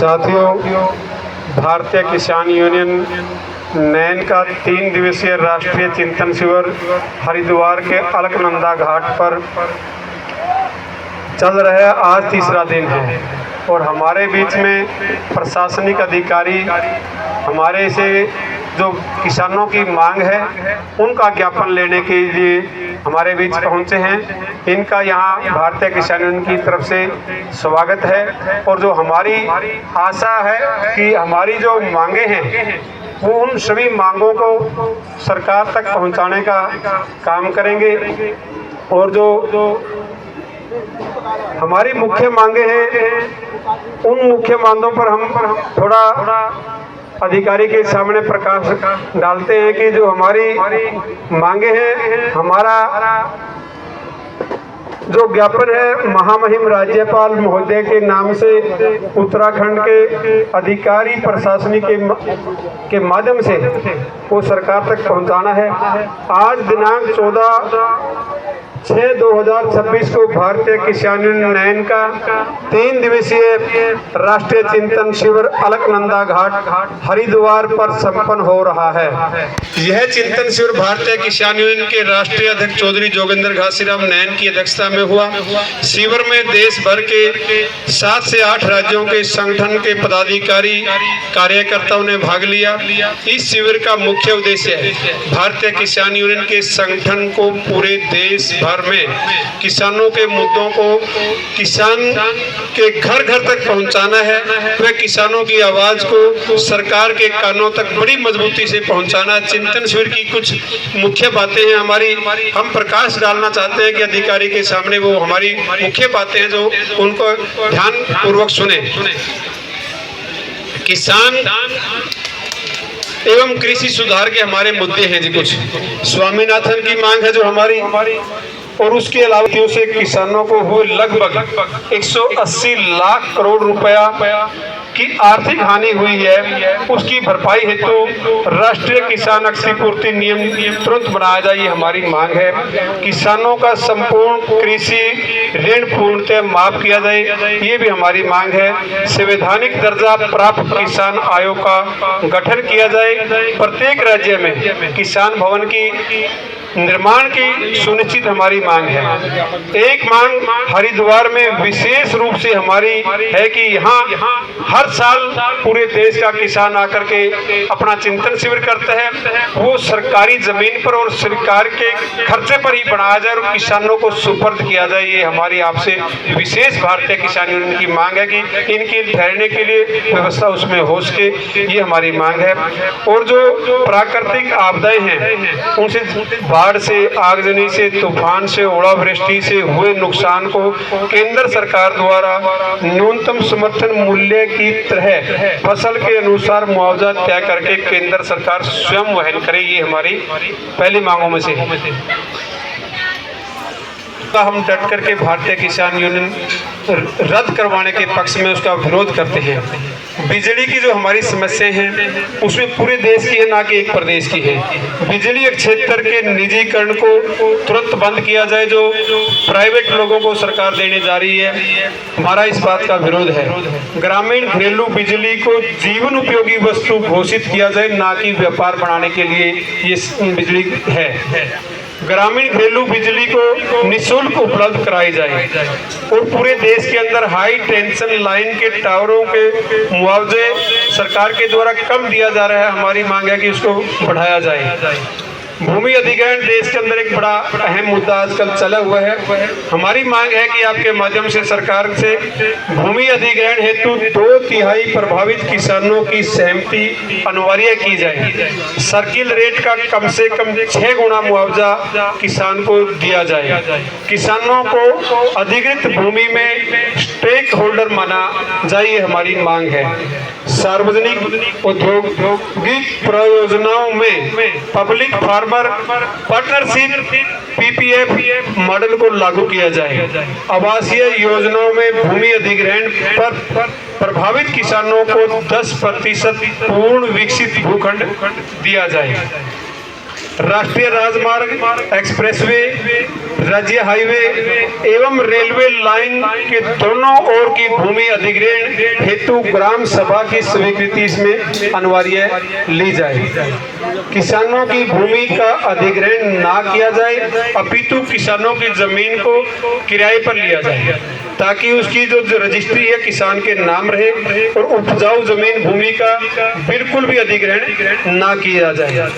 साथियों, भारतीय किसान यूनियन नैन का 3 दिवसीय राष्ट्रीय चिंतन शिविर हरिद्वार के अलकनंदा घाट पर चल रहा है। आज तीसरा दिन है और हमारे बीच में प्रशासनिक अधिकारी हमारे से जो किसानों की मांग है उनका ज्ञापन लेने के लिए हमारे बीच पहुंचे हैं। इनका यहाँ भारतीय किसान यूनियन की तरफ से स्वागत है और जो हमारी आशा है कि हमारी जो मांगे हैं वो उन सभी मांगों को सरकार तक पहुंचाने का काम करेंगे। और जो हमारी मुख्य मांगे हैं उन मुख्य मांगों पर हम थोड़ा अधिकारी के सामने प्रकाश डालते हैं कि जो हमारी मांगे हैं, हमारा जो ज्ञापन है महामहिम राज्यपाल महोदय के नाम से उत्तराखंड के अधिकारी प्रशासनिक के माध्यम से वो सरकार तक पहुंचाना है। आज दिनांक 14/6/2026 को भारतीय किसान यूनियन नैन का 3 दिवसीय राष्ट्रीय चिंतन शिविर अलकनंदा घाट हरिद्वार पर संपन्न हो रहा है। यह चिंतन शिविर भारतीय किसान यूनियन के राष्ट्रीय अध्यक्ष चौधरी जोगेंद्र घासीराम नैन की अध्यक्षता में हुआ। शिविर में देश भर के 7 से 8 राज्यों के संगठन के पदाधिकारी कार्यकर्ताओं ने भाग लिया। इस शिविर का मुख्य उद्देश्य है भारतीय किसान यूनियन के संगठन को पूरे देश भर में किसानों के मुद्दों को किसान के घर घर तक पहुंचाना है। वह किसानों की आवाज को सरकार के कानों तक बड़ी मजबूती से पहुंचाना। चिंतन शिविर की कुछ मुख्य बातें हैं हमारी, हम प्रकाश डालना चाहते हैं कि अधिकारी के सामने वो हमारी मुख्य बातें हैं जो उनको ध्यान पूर्वक सुने। किसान एवं कृषि सुधार के हमारे मुद्दे हैं जी। कुछ स्वामीनाथन की मांग है जो हमारी, और उसके अलावा से किसानों को हुए लगभग 180 लाख करोड़ रुपया की आर्थिक हानि हुई है, उसकी भरपाई हेतु राष्ट्रीय किसान क्षतिपूर्ति नियम तुरंत बनाया जाए, ये हमारी मांग है। किसानों का संपूर्ण कृषि ऋण पूर्णतः माफ किया जाए, ये भी हमारी मांग है। संवैधानिक दर्जा प्राप्त किसान आयोग का गठन किया जाए। प्रत्येक राज्य में किसान भवन की निर्माण की सुनिश्चित हमारी मांग है। एक मांग हरिद्वार में विशेष रूप से हमारी है कि यहाँ हर साल पूरे देश का किसान आकर के अपना चिंतन शिविर करता है, वो सरकारी जमीन पर और सरकार के खर्चे पर ही बनाया जाए और किसानों को सुपर्द किया जाए। ये हमारी आपसे विशेष भारतीय किसान यूनियन की मांग है कि इनके ठहरने के लिए व्यवस्था उसमें हो सके, ये हमारी मांग है। और जो प्राकृतिक आपदाएं हैं उनसे बाढ़ से, आगजनी से, तूफान से, ओलावृष्टि से हुए नुकसान को केंद्र सरकार द्वारा न्यूनतम समर्थन मूल्य की तरह फसल के अनुसार मुआवजा तय करके केंद्र सरकार स्वयं वहन करे, ये हमारी पहली मांगों में से है। हम डट करके भारतीय किसान यूनियन रद्द करवाने के पक्ष में उसका विरोध करते हैं। बिजली की जो हमारी समस्याएं हैं उसमें पूरे देश की है, ना कि एक प्रदेश की है। बिजली क्षेत्र के निजीकरण को तुरंत बंद किया जाए जो प्राइवेट लोगों को सरकार देने जा रही है, हमारा इस बात का विरोध है। ग्रामीण घरेलू बिजली को जीवन उपयोगी वस्तु घोषित किया जाए, ना कि व्यापार बढ़ाने के लिए ये बिजली है। ग्रामीण घरेलू बिजली को निःशुल्क उपलब्ध कराई जाए और पूरे देश के अंदर हाई टेंशन लाइन के टावरों के मुआवजे सरकार के द्वारा कम दिया जा रहा है, हमारी मांग है कि उसको बढ़ाया जाए। भूमि अधिग्रहण देश के अंदर एक बड़ा अहम मुद्दा आजकल चला हुआ है, हमारी मांग है कि आपके माध्यम से सरकार से भूमि अधिग्रहण हेतु 2/3 प्रभावित किसानों की सहमति अनिवार्य की जाए। सर्किल रेट का कम से कम 6 गुना मुआवजा किसान को दिया जाए। किसानों को अधिकृत भूमि में स्टेक होल्डर माना जाए, हमारी मांग है। सार्वजनिक औद्योगिक परियोजनाओं में public farmer partnership PPF model को लागू किया जाए। आवासीय योजनाओं में भूमि अधिग्रहण पर प्रभावित किसानों को 10% पूर्ण विकसित भूखंड दिया जाए। राष्ट्रीय राजमार्ग, एक्सप्रेसवे, राज्य हाईवे एवं रेलवे लाइन के दोनों ओर की भूमि अधिग्रहण हेतु ग्राम सभा की स्वीकृति इसमें अनिवार्य ली जाए। किसानों की भूमि का अधिग्रहण ना किया जाए, अपितु किसानों की जमीन को किराए पर लिया जाए ताकि उसकी जो रजिस्ट्री है किसान के नाम रहे और उपजाऊ जमीन भूमि का बिल्कुल भी अधिग्रहण ना किया जाए।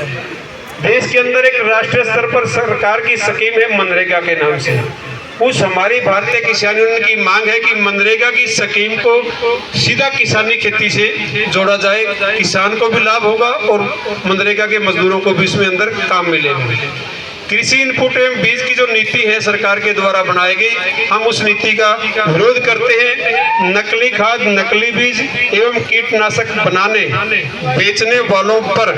देश के अंदर एक राष्ट्रीय स्तर पर सरकार की स्कीम है मनरेगा के नाम से। उस हमारी भारतीय किसान यूनियन की मांग है कि मनरेगा की स्कीम को सीधा किसानी खेती से जोड़ा जाए, किसान को भी लाभ होगा और मनरेगा के मजदूरों को भी इसमें अंदर काम मिलेगा। कृषि इनपुट एवं बीज की जो नीति है सरकार के द्वारा बनाई गई, हम उस नीति का विरोध करते हैं। नकली खाद, नकली बीज एवं कीटनाशक बनाने बेचने वालों पर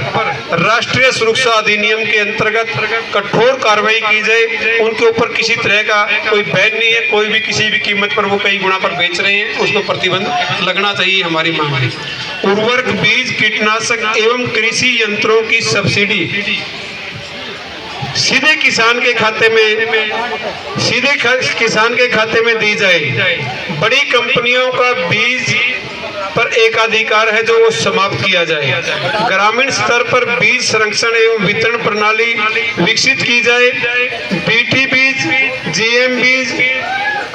राष्ट्रीय सुरक्षा अधिनियम के अंतर्गत कठोर कार्रवाई की जाए। उनके ऊपर किसी तरह का कोई बैन नहीं है, कोई भी किसी भी कीमत पर वो कई गुना पर बेच रहे हैं उसको प्रतिबंध लगना चाहिए, हमारी मांग है। उर्वरक, बीज, कीटनाशक एवं कृषि यंत्रों की सब्सिडी सीधे किसान के खाते में दी जाए। बड़ी कंपनियों का बीज पर एकाधिकार है जो वो समाप्त किया जाए। ग्रामीण स्तर पर बीज संरक्षण एवं वितरण प्रणाली विकसित की जाए। बीटी बीज, जीएम बीज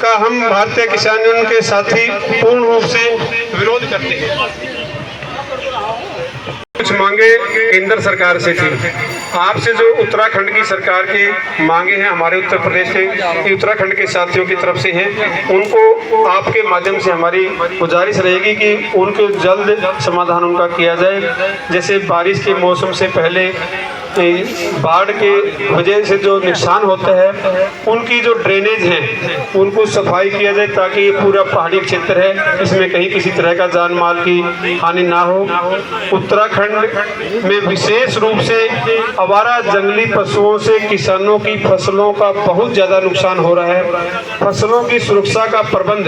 का हम भारतीय किसान यूनियन के साथी पूर्ण रूप से विरोध करते हैं। कुछ मांगे केंद्र सरकार से थी, आपसे जो उत्तराखंड की सरकार की मांगे हैं, हमारे उत्तर प्रदेश के उत्तराखंड के साथियों की तरफ से हैं, उनको आपके माध्यम से हमारी गुजारिश रहेगी कि उनको जल्द समाधान उनका किया जाए। जैसे बारिश के मौसम से पहले बाढ़ के वजह से जो नुकसान होता है उनकी जो ड्रेनेज है उनको सफाई किया जाए ताकि ये पूरा पहाड़ी क्षेत्र है इसमें कहीं किसी तरह का जान माल की हानि ना हो। उत्तराखंड में विशेष रूप से आवारा जंगली पशुओं से किसानों की फसलों का बहुत ज़्यादा नुकसान हो रहा है। फसलों की सुरक्षा का प्रबंध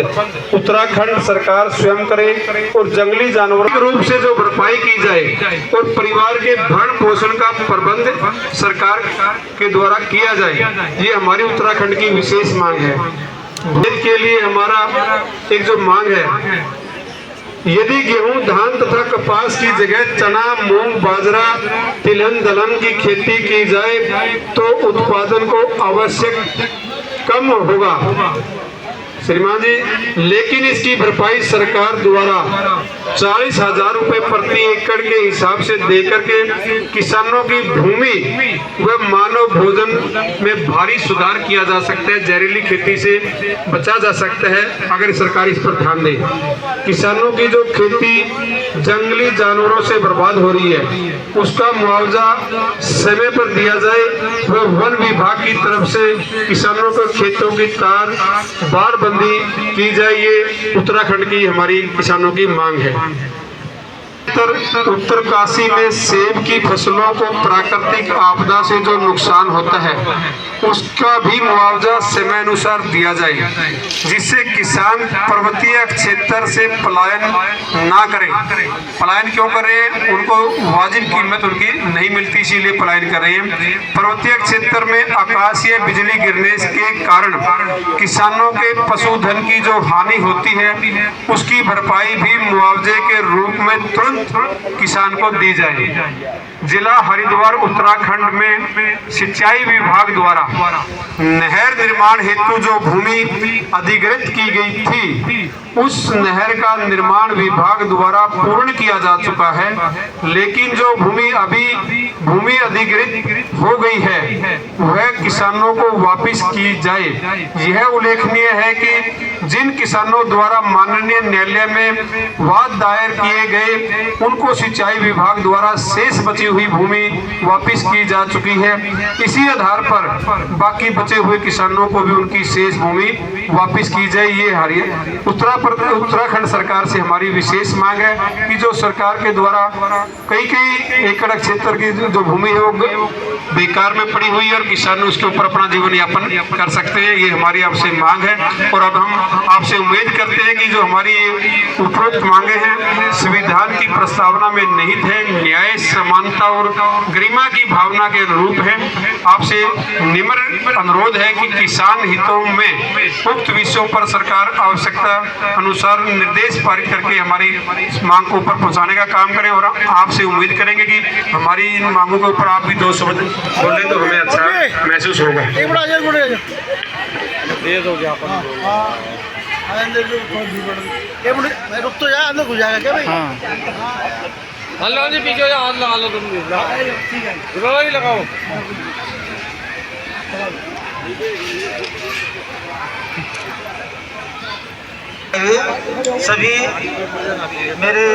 उत्तराखंड सरकार स्वयं करे और जंगली जानवरों के रूप से जो भरपाई की जाए और परिवार के भरण पोषण का प्रबंध सरकार के द्वारा किया जाए, ये हमारी उत्तराखंड की विशेष मांग है। इसके लिए हमारा एक जो मांग है, यदि गेहूं, धान तथा कपास की जगह चना, मूंग, बाजरा, तिलहन दलहन की खेती की जाए तो उत्पादन को आवश्यक कम होगा श्रीमान जी, लेकिन इसकी भरपाई सरकार द्वारा 40,000 रुपए प्रति एकड़ के हिसाब से देकर के किसानों की भूमि व मानव भोजन में भारी सुधार किया जा सकता है। जहरीली खेती से बचा जा सकता है अगर सरकार इस पर ध्यान दे। किसानों की जो खेती जंगली जानवरों से बर्बाद हो रही है उसका मुआवजा समय पर दिया जाए व वन विभाग की तरफ से किसानों को खेतों की तार बाड़ की जाए, ये उत्तराखंड की हमारी किसानों की मांग है। उत्तरकाशी में सेब की फसलों को प्राकृतिक आपदा से जो नुकसान होता है उसका भी मुआवजा समय अनुसार दिया जाए, जिससे किसान पर्वतीय क्षेत्र से पलायन ना करें। पलायन क्यों कर रहे हैं? उनको वाजिब कीमत उनकी नहीं मिलती, इसीलिए पलायन कर रहे हैं। पर्वतीय क्षेत्र में आकाशीय बिजली गिरने के कारण किसानों के पशुधन की जो हानि होती है उसकी भरपाई भी मुआवजे के रूप में तुरंत किसान को दी जाए। जिला हरिद्वार उत्तराखंड में सिंचाई विभाग द्वारा नहर निर्माण हेतु जो भूमि अधिग्रहित की गई थी उस नहर का निर्माण विभाग द्वारा पूर्ण किया जा चुका है, लेकिन जो भूमि अधिग्रहित हो गई है वह किसानों को वापस की जाए। यह उल्लेखनीय है कि जिन किसानों द्वारा माननीय न्यायालय में वाद दायर किए गए उनको सिंचाई विभाग द्वारा शेष बची हुई भूमि वापस की जा चुकी है। इसी आधार पर बाकी बचे हुए किसानों को भी उनकी शेष भूमि वापस की जाए। ये उत्तराखंड सरकार से हमारी विशेष मांग है कि जो सरकार के द्वारा कई एकड़ क्षेत्र की जो भूमि है वो बेकार में पड़ी हुई है और किसान उसके ऊपर अपना जीवन यापन कर सकते हैं, ये हमारी आपसे मांग है। और अब हम आपसे उम्मीद करते हैं कि जो हमारी उपरोक्त मांगे हैं संविधान की प्रस्तावना में निहित है, न्याय, समानता और गरिमा की भावना के अनुरूप है। आपसे निम्र अनुरोध है कि किसान हितों में उक्त विषयों पर सरकार आवश्यकता अनुसार निर्देश पारित करके हमारी मांग को ऊपर पहुंचाने का काम करें, और आपसे उम्मीद करेंगे कि हमारी इन मांगों के ऊपर आप भी दो शब्द बोलें तो हमें अच्छा महसूस होगा। रुक तो जाए, अंदर घुस जाएगा क्या भाई? हल्ला जी पीछे जा, हल्ला हल्ला तुम भी लगाओ। सभी मेरे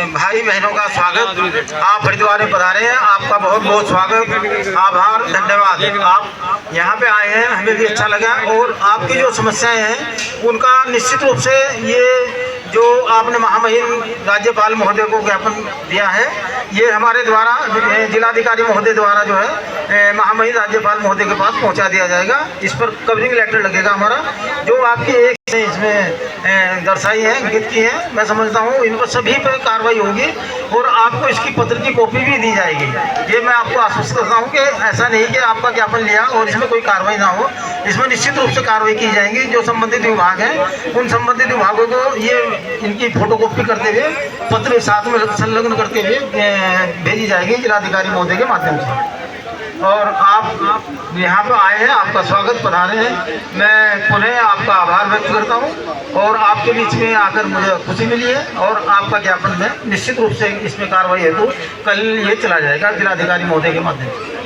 भाई बहनों का स्वागत। आप हरिद्वार में पधारे हैं, आपका बहुत बहुत स्वागत, आभार, धन्यवाद। आप यहाँ पे आए हैं, हमें भी अच्छा लगा। और आपकी जो समस्याएं हैं उनका निश्चित रूप से ये जो आपने महामहिम राज्यपाल महोदय को ज्ञापन दिया है, ये हमारे द्वारा जिलाधिकारी महोदय द्वारा जो है महामहिम राज्यपाल महोदय के पास पहुंचा दिया जाएगा। इस पर कवरिंग लेटर लगेगा हमारा, जो आपकी एक इसमें दर्शाई है, अंकित की है। मैं समझता हूँ इन पर सभी पर कार्रवाई होगी और आपको इसकी पत्र की कॉपी भी दी जाएगी। ये मैं आपको आश्वस्त करता हूँ कि ऐसा नहीं कि आपका ज्ञापन लिया और इसमें कोई कार्रवाई ना हो। इसमें निश्चित रूप से कार्रवाई की जाएगी। जो संबंधित विभाग हैं उन संबंधित विभागों को ये इनकी फोटोकॉपी करते हुए पत्र साथ में संलग्न करते हुए भेजी जाएगी जिलाधिकारी महोदय के माध्यम से। और आप यहाँ पर आए हैं, आपका स्वागत, पधारे हैं। मैं पुनः आपका आभार व्यक्त करता हूँ और आपके बीच में आकर मुझे खुशी मिली है। और आपका ज्ञापन में निश्चित रूप से इसमें कार्रवाई हेतु कल ये चला जाएगा जिलाधिकारी महोदय के माध्यम से।